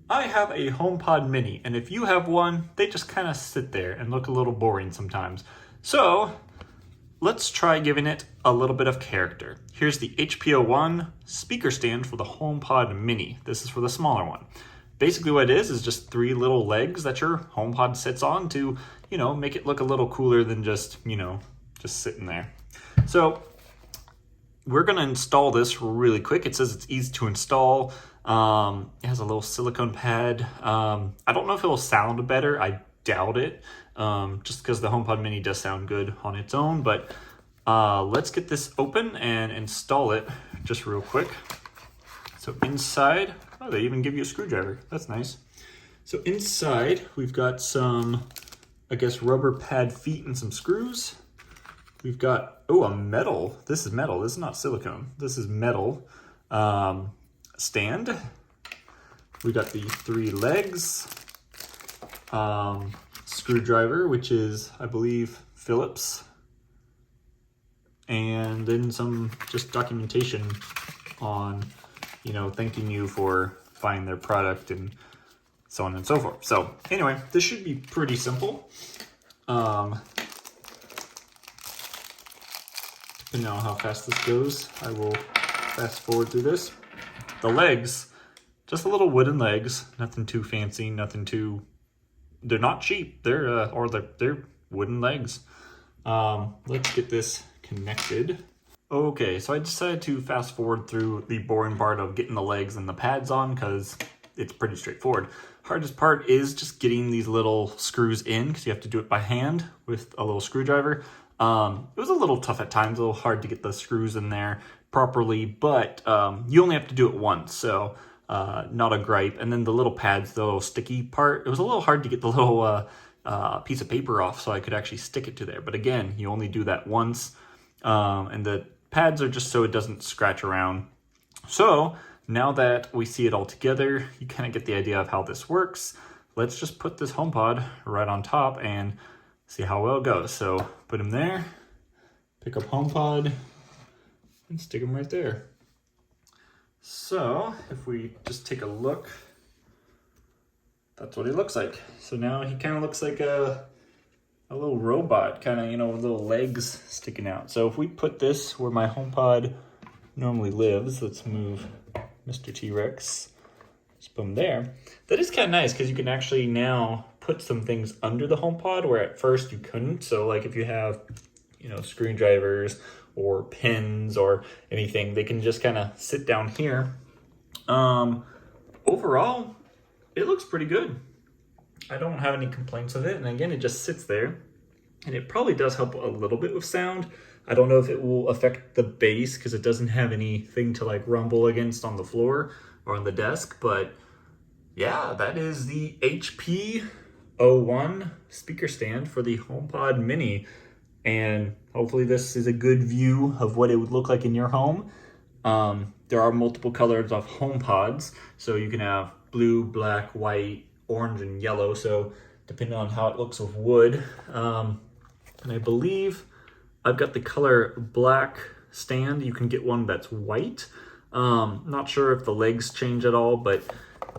I have a HomePod mini, and if you have one, they just kind of sit there and look a little boring sometimes. So let's try giving it a little bit of character. Here's the HPO1 speaker stand for the HomePod mini. This is for the smaller one. Basically what it is just three little legs that your HomePod sits on to, make it look a little cooler than just sitting there. So we're gonna install this really quick. It says it's easy to install. It has a little silicone pad. I don't know if it'll sound better. I doubt it, just because the HomePod mini does sound good on its own. But let's get this open and install it just real quick. So inside, oh, they even give you a screwdriver. That's nice. So inside, we've got some, I guess, rubber pad feet and some screws. We've got, a metal. This is metal. This is not silicone. This is metal stand. We got the three legs. Screwdriver, which is, I believe, Phillips. And then some just documentation on, thanking you for buying their product and so on and so forth. So anyway, this should be pretty simple. Depending on how fast this goes, I will fast forward through this. The legs, just a little wooden legs, nothing too fancy, they're not cheap. They're wooden legs. Let's get this connected. Okay, so I decided to fast forward through the boring part of getting the legs and the pads on because it's pretty straightforward. Hardest part is just getting these little screws in because you have to do it by hand with a little screwdriver. It was a little tough at times, a little hard to get the screws in there properly, but you only have to do it once, so not a gripe. And then the little pads, the little sticky part, it was a little hard to get the little piece of paper off so I could actually stick it to there. But again, you only do that once, and the pads are just so it doesn't scratch around. So now that we see it all together, you kind of get the idea of how this works. Let's just put this HomePod right on top and see how well it goes. So put him there, pick up HomePod, and stick him right there. So if we just take a look, that's what he looks like. So now he kind of looks like a little robot, kind of, with little legs sticking out. So if we put this where my HomePod normally lives, let's move Mr. T-Rex, just put him there. That is kind of nice because you can actually now put some things under the HomePod where at first you couldn't. So like if you have, screwdrivers or pins or anything, they can just kind of sit down here. Overall, it looks pretty good. I don't have any complaints with it. And again, it just sits there and it probably does help a little bit with sound. I don't know if it will affect the bass because it doesn't have anything to like rumble against on the floor or on the desk, but yeah, that is the HPO1 speaker stand for the HomePod mini. And hopefully this is a good view of what it would look like in your home. There are multiple colors of HomePods. So you can have blue, black, white, orange, and yellow. So depending on how it looks with wood. And I believe I've got the color black stand. You can get one that's white. Not sure if the legs change at all, but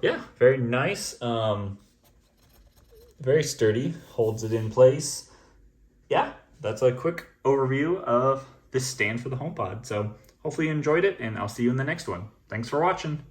yeah, very nice. Very sturdy, holds it in place. Yeah, that's a quick overview of this stand for the HomePod. So hopefully you enjoyed it, and I'll see you in the next one. Thanks for watching.